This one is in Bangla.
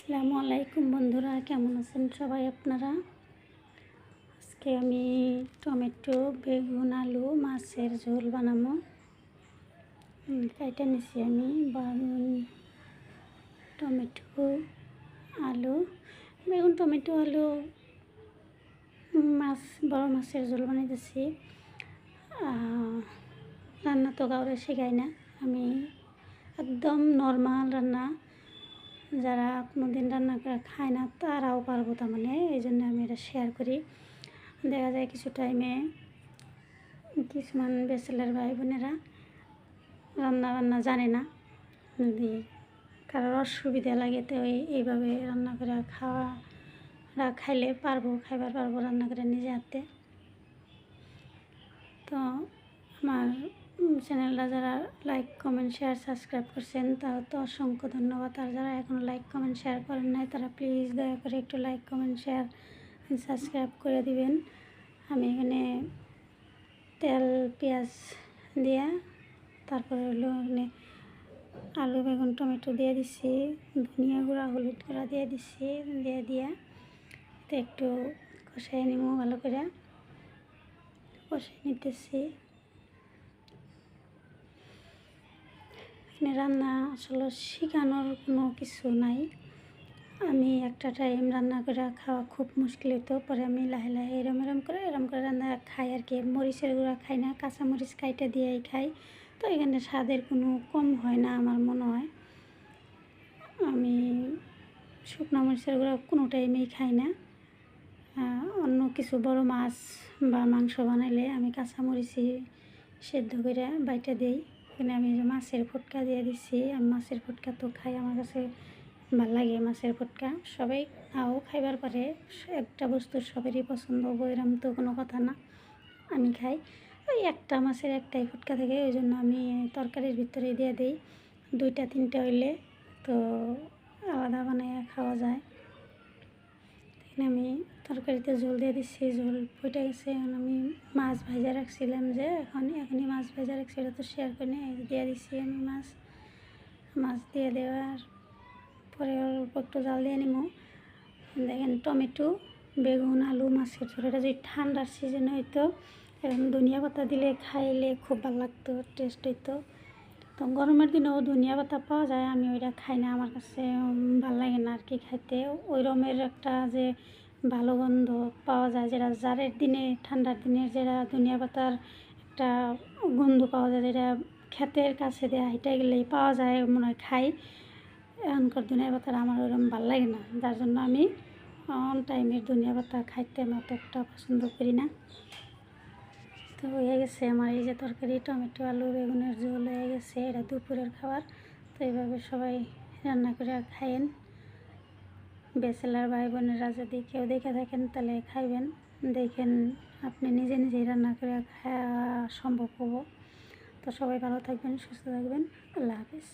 আসসালামু আলাইকুম বন্ধুরা, কেমন আছেন সবাই আপনারা? আজকে আমি টমেটো, বেগুন, আলু, মাছের ঝোল বানাবো। কাইটা নিছি আমি বেগুন, টমেটো, আলু, বেগুন, টমেটো, আলু, মাছ, বড় মাছের ঝোল বানাইতেছি। রান্না তো কাউরে শেখাই না, আমি একদম নর্মাল রান্না, যারা কোনোদিন রান্না করে খায় না তারাও পারবো, তার মানে এই জন্য আমি এটা শেয়ার করি। দেখা যায় কিছু টাইমে কিছুমান ব্যাচেলার ভাই বোনেরা রান্না বান্না জানে না, যদি কারোর অসুবিধা লাগে তো এইভাবে রান্না করে খাইলে খাইবার পারবো রান্না করে নিজে হাতে। তো আমার চ্যানেলটা যারা লাইক কমেন্ট শেয়ার সাবস্ক্রাইব করছেন তাও তো অসংখ্য ধন্যবাদ। আর যারা এখনও লাইক কমেন্ট শেয়ার করেন নাই তারা প্লিজ দয়া করে একটু লাইক কমেন্ট শেয়ার সাবস্ক্রাইব করে দিবেন। আমি এখানে তেল পেঁয়াজ দিয়া তারপরে হলো এখানে আলু, বেগুন, টমেটো দিয়ে দিছি, ধনিয়া গুঁড়া, হলুদ গুঁড়া দিয়ে দিছি, দিয়া তো একটু কষাই নিব, ভালো করে কষাই নিতেছি। এখানে রান্না আসলে শেখানোর কোনো কিছু নাই, আমি একটা টাইম রান্না করে খাওয়া খুব মুশকিল হতো, পরে আমি লাহে লাহে এরম করে রান্না খাই আর কি। মরিচের গুঁড়া খাই না, কাঁচা মরিচ কাইটা দিয়েই খাই, তো এখানে স্বাদের কোনো কম হয় না আমার মনে হয়। আমি শুকনো মরিচের গুঁড়া কোনো টাইমেই খাই না। অন্য কিছু বড় মাছ বা মাংস বানাইলে আমি কাঁচা মরিচই সেদ্ধ করে বাইটা দিই। এখানে আমি মাছের ফুটকা দিয়ে দিচ্ছি, আমি মাছের ফুটকা তো খাই, আমার কাছে ভাল লাগে মাছের ফুটকা। সবাই খাইবার পারে, একটা বস্তু সবারই পছন্দ হবো এরম তো কোনো কথা না, আমি খাই। ওই একটা মাছের একটাই ফুটকা থাকে, ওই জন্য আমি তরকারির ভিতরে দিয়ে দিই। 2-3টা হইলে তো আলাদা বানিয়ে খাওয়া যায়। এখানে আমি তরকারিতে ঝোল দিয়ে দিচ্ছি, ঝোল ফুটে গেছে। এখন আমি মাছ ভাজা রাখছিলাম, যে এখনই মাছ ভাজা রাখছি, এটা তো শেয়ার করে দিয়ে দিচ্ছি আমি মাছ দিয়ে দেওয়ার পরে অল্প একটু জাল দিয়ে নিব। দেখেন টমেটো, বেগুন, আলু, মাছের ঝোল, এটা যদি ঠান্ডার সিজনে হইতো এখন ধনিয়া পাতা দিলে খাইলে খুব ভালো লাগতো, টেস্ট হইতো। তো গরমের দিনেও ধনিয়া পাতা পাওয়া যায়, আমি ওইটা খাই না, আমার কাছে ভালো লাগে না আর কি খাইতে। ওই রকমের একটা যে ভালো গন্ধ পাওয়া যায়, যেটা জারের দিনে, ঠান্ডার দিনে যেটা ধনিয়া পাতার একটা গন্ধ পাওয়া যায়, যেটা ক্ষেতের কাছে দিয়ে হাইটে গেলেই পাওয়া যায়, মনে হয় খাই। এখনকার ধনিয়া পাতার আমার ওরকম ভালো লাগে না, যার জন্য আমি অন টাইমের ধনিয়া পাতা খাইতে আমি অত একটা পছন্দ করি না। তো হয়ে গেছে আমার এই যে তরকারি, টমেটো, আলু, বেগুনের ঝোল হয়ে গেছে, এটা দুপুরের খাবার। তো এইভাবে সবাই রান্না করে খাইয়েন। ব্যাচেলার ভাই বোনেরা যদি কেউ দেখে থাকেন তাহলে খাইবেন, দেখেন আপনি নিজেই রান্না করে খাওয়া সম্ভব হবো। তো সবাই ভালো থাকবেন, সুস্থ থাকবেন, আল্লাহ হাফিজ।